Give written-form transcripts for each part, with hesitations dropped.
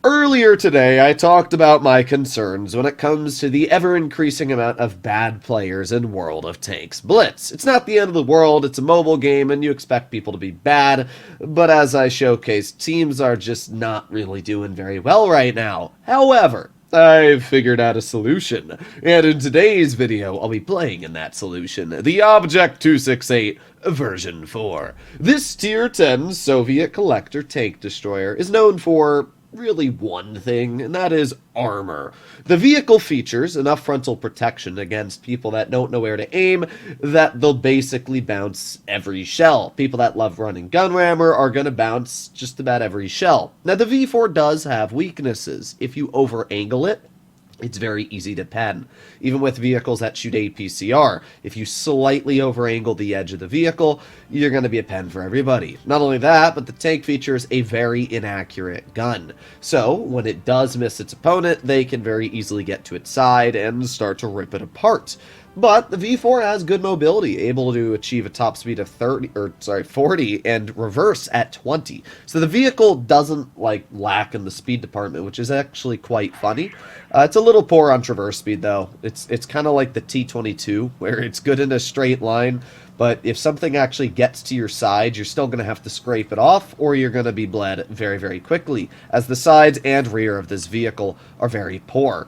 Earlier today, I talked about my concerns when it comes to the ever-increasing amount of bad players in World of Tanks Blitz. It's not the end of the world, it's a mobile game, and you expect people to be bad, but as I showcased, teams are just not really doing very well right now. However, I've figured out a solution, and in today's video, I'll be playing in that solution, the Object 268 version 4. This Tier 10 Soviet collector tank destroyer is known for really one thing, and that is armor. The vehicle features enough frontal protection against people that don't know where to aim that they'll basically bounce every shell. People that love running gun rammer are going to bounce just about every shell. Now, the V4 does have weaknesses. If you over-angle it, it's very easy to pen. Even with vehicles that shoot APCR, if you slightly over-angle the edge of the vehicle, you're going to be a pen for everybody. Not only that, but the tank features a very inaccurate gun. So, when it does miss its opponent, they can very easily get to its side and start to rip it apart. But the V4 has good mobility, able to achieve a top speed of 40 and reverse at 20. So the vehicle doesn't lack in the speed department, which is actually quite funny. It's a little poor on traverse speed though. It's kind of like the T-22, where it's good in a straight line, but if something actually gets to your side, you're still going to have to scrape it off, or you're going to be bled very, very quickly, as the sides and rear of this vehicle are very poor.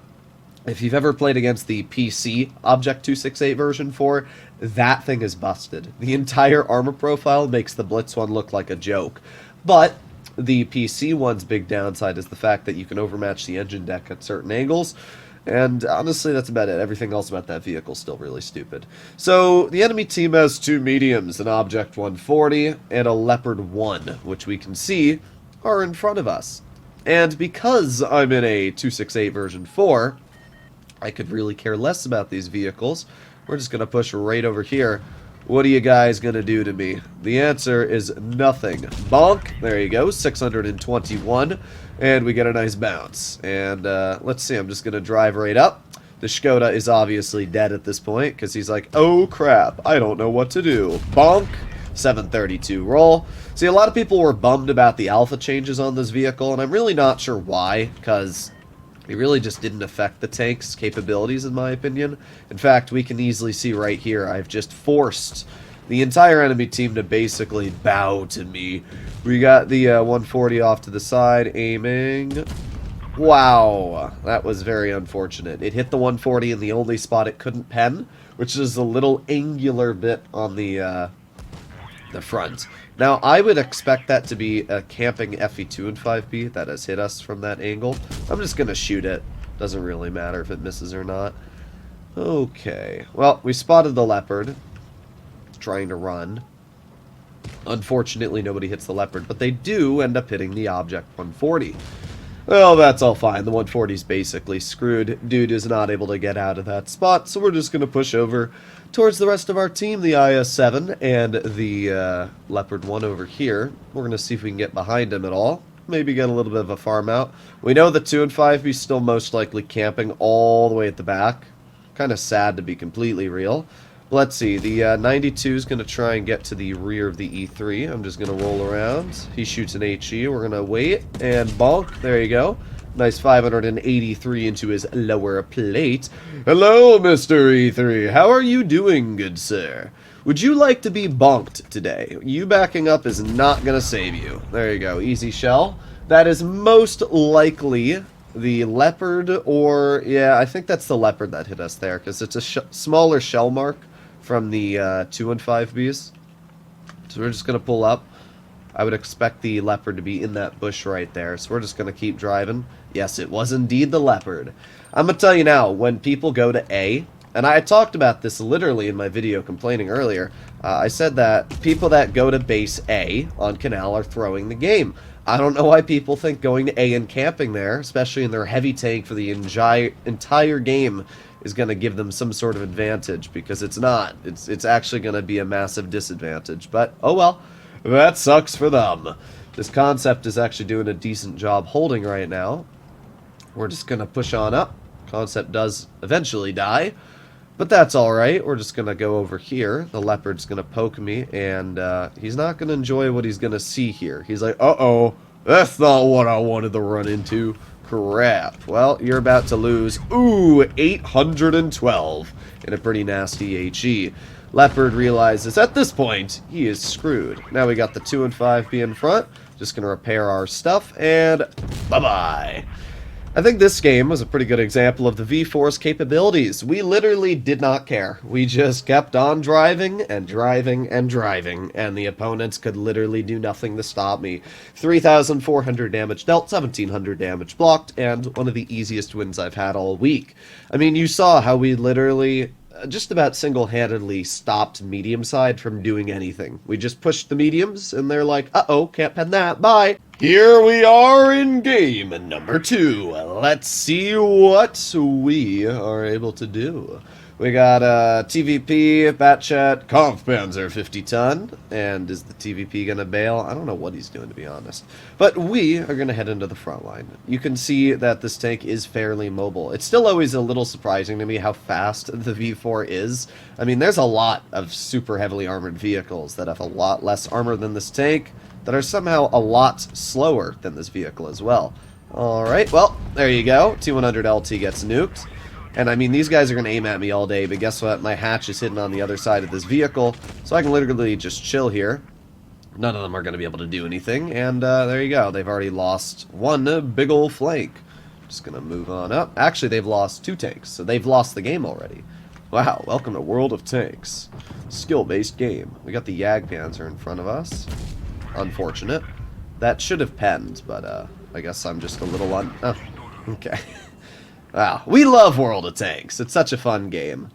If you've ever played against the PC Object 268 version 4, that thing is busted. The entire armor profile makes the Blitz one look like a joke. But the PC one's big downside is the fact that you can overmatch the engine deck at certain angles. And honestly, that's about it. Everything else about that vehicle is still really stupid. So, the enemy team has two mediums, an Object 140 and a Leopard 1, which we can see are in front of us. And because I'm in a 268 version 4, I could really care less about these vehicles. We're just going to push right over here. What are you guys going to do to me? The answer is nothing. Bonk. There you go. 621. And we get a nice bounce. And let's see. I'm just going to drive right up. The Skoda is obviously dead at this point because he's like, oh crap, I don't know what to do. Bonk. 732 roll. See, a lot of people were bummed about the alpha changes on this vehicle, and I'm really not sure why, because it really just didn't affect the tank's capabilities, in my opinion. In fact, we can easily see right here, I've just forced the entire enemy team to basically bow to me. We got the 140 off to the side, aiming. Wow, that was very unfortunate. It hit the 140 in the only spot it couldn't pen, which is a little angular bit on the front. Now, I would expect that to be a camping FE2 and 5B that has hit us from that angle. I'm just going to shoot it. Doesn't really matter if it misses or not. Okay. Well, we spotted the Leopard trying to run. Unfortunately, nobody hits the Leopard, but they do end up hitting the Object 140. Well, that's all fine. The 140 is basically screwed. Dude is not able to get out of that spot, so we're just going to push over towards the rest of our team, the IS-7 and the Leopard 1 over here. We're going to see if we can get behind him at all. Maybe get a little bit of a farm out. We know the 2 and 5B still most likely camping all the way at the back. Kind of sad to be completely real. Let's see, the 92 is going to try and get to the rear of the E3. I'm just going to roll around. He shoots an HE. We're going to wait and bonk. There you go. Nice 583 into his lower plate. Hello, Mr. E3. How are you doing, good sir? Would you like to be bonked today? You backing up is not going to save you. There you go. Easy shell. That is most likely the Leopard, or yeah, I think that's the Leopard that hit us there, because it's a smaller shell mark from the 2 and 5Bs. So we're just going to pull up. I would expect the Leopard to be in that bush right there, so we're just going to keep driving. Yes, it was indeed the Leopard. I'm going to tell you now, when people go to A, and I talked about this literally in my video complaining earlier, I said that people that go to base A on Canal are throwing the game. I don't know why people think going to A and camping there, especially in their heavy tank for the entire game, is going to give them some sort of advantage, because it's not. It's actually going to be a massive disadvantage, but oh well, that sucks for them. This concept is actually doing a decent job holding right now. We're just going to push on up. Concept does eventually die, but that's alright. We're just going to go over here. The Leopard's going to poke me, and he's not going to enjoy what he's going to see here. He's like, uh-oh, That's not what I wanted to run into. Crap. Well, you're about to lose, 812 in a pretty nasty HE. Leopard realizes at this point he is screwed. Now we got the 2 and 5B in front. Just gonna repair our stuff, and bye-bye. I think this game was a pretty good example of the V4's capabilities. We literally did not care. We just kept on driving and driving and driving, and the opponents could literally do nothing to stop me. 3,400 damage dealt, 1,700 damage blocked, and one of the easiest wins I've had all week. I mean, you saw how we literally just about single-handedly stopped medium side from doing anything. We just pushed the mediums, and they're like, uh-oh, can't pen that, bye. Here we are in game number 2. Let's see what we are able to do. We got TVP, Batchat, Kampfpanzer 50-ton, and is the TVP gonna bail? I don't know what he's doing, to be honest. But we are gonna head into the front line. You can see that this tank is fairly mobile. It's still always a little surprising to me how fast the V4 is. I mean, there's a lot of super heavily armored vehicles that have a lot less armor than this tank, that are somehow a lot slower than this vehicle as well. Alright, well, there you go. T100 LT gets nuked. And I mean, these guys are going to aim at me all day, but guess what? My hatch is hidden on the other side of this vehicle, so I can literally just chill here. None of them are going to be able to do anything, and there you go. They've already lost one big ol' flank. Just going to move on up. Actually, they've lost 2 tanks, so they've lost the game already. Wow, welcome to World of Tanks. Skill-based game. We got the Jagdpanzer in front of us. Unfortunate. That should have penned, but I guess I'm just a little oh, okay. Wow, we love World of Tanks. It's such a fun game.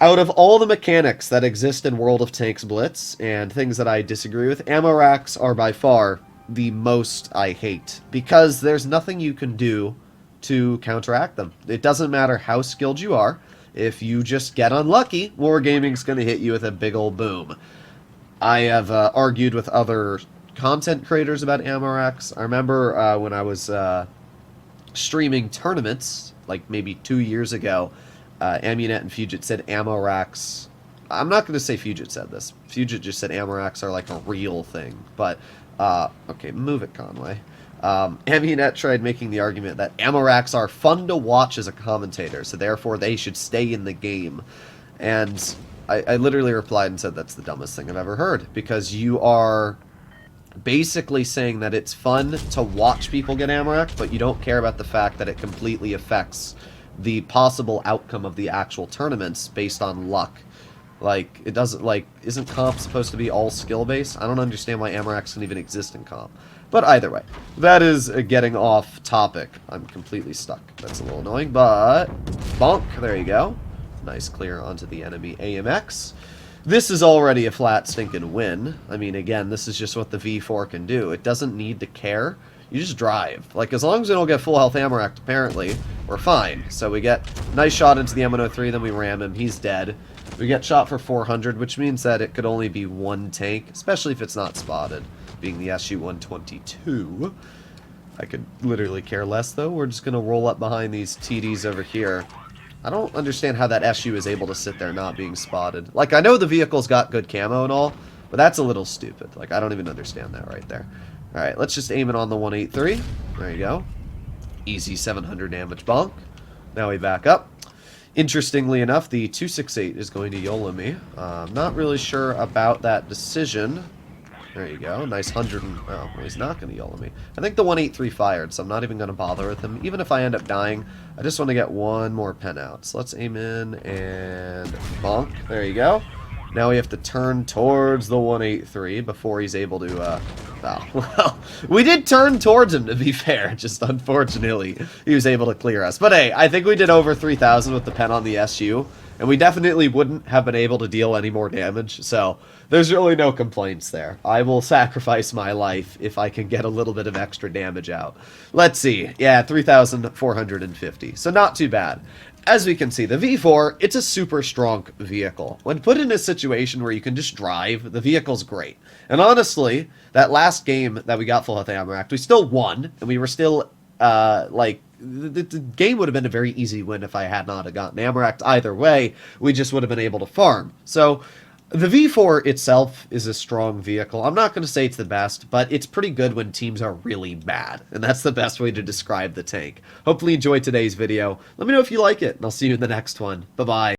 Out of all the mechanics that exist in World of Tanks Blitz, and things that I disagree with, ammo racks are by far the most I hate, because there's nothing you can do to counteract them. It doesn't matter how skilled you are. If you just get unlucky, Wargaming's going to hit you with a big ol' boom. I have argued with other content creators about ammo racks. I remember when I was streaming tournaments, like maybe 2 years ago, Amunet and Fugit said ammo racks. I'm not going to say Fugit said this. Fugit just said ammo racks are like a real thing. But, okay, move it, Conway. Amunet tried making the argument that ammo racks are fun to watch as a commentator, so therefore they should stay in the game. And I literally replied and said that's the dumbest thing I've ever heard, because you are basically saying that it's fun to watch people get ammo racked, but you don't care about the fact that it completely affects the possible outcome of the actual tournaments based on luck. Like, it doesn't, like, isn't comp supposed to be all skill-based? I don't understand why ammo racks can even exist in comp. But either way, that is getting off topic. I'm completely stuck. That's a little annoying, but bonk, there you go. Nice clear onto the enemy AMX. This is already a flat stinking win. I mean, again, this is just what the V4 can do. It doesn't need to care. You just drive. Like, as long as we don't get full health ammo racked, apparently, we're fine. So we get nice shot into the M103, then we ram him. He's dead. We get shot for 400, which means that it could only be one tank, especially if it's not spotted, being the SU-122. I could literally care less, though. We're just going to roll up behind these TDs over here. I don't understand how that SU is able to sit there not being spotted. Like, I know the vehicle's got good camo and all, but that's a little stupid. Like, I don't even understand that right there. Alright, let's just aim it on the 183. There you go. Easy 700 damage bonk. Now we back up. Interestingly enough, the 268 is going to YOLO me. Not really sure about that decision. There you go. Nice 100 and... oh, well, he's not going to YOLO me. I think the 183 fired, so I'm not even going to bother with him. Even if I end up dying, I just want to get one more pen out. So let's aim in and bonk. There you go. Now we have to turn towards the 183 before he's able to, oh, well, we did turn towards him, to be fair. Just unfortunately, he was able to clear us. But hey, I think we did over 3,000 with the pen on the SU, and we definitely wouldn't have been able to deal any more damage, so there's really no complaints there. I will sacrifice my life if I can get a little bit of extra damage out. Let's see. Yeah, 3,450, so not too bad. As we can see, the V4, it's a super strong vehicle. When put in a situation where you can just drive, the vehicle's great. And honestly, that last game that we got full health ammo racked, we still won, and we were still, like, the game would have been a very easy win if I had not gotten ammo racked either way. We just would have been able to farm. So, The V4 itself is a strong vehicle. I'm not going to say it's the best, but it's pretty good when teams are really bad, and that's the best way to describe the tank. Hopefully you enjoyed today's video. Let me know if you like it, and I'll see you in the next one. Bye-bye.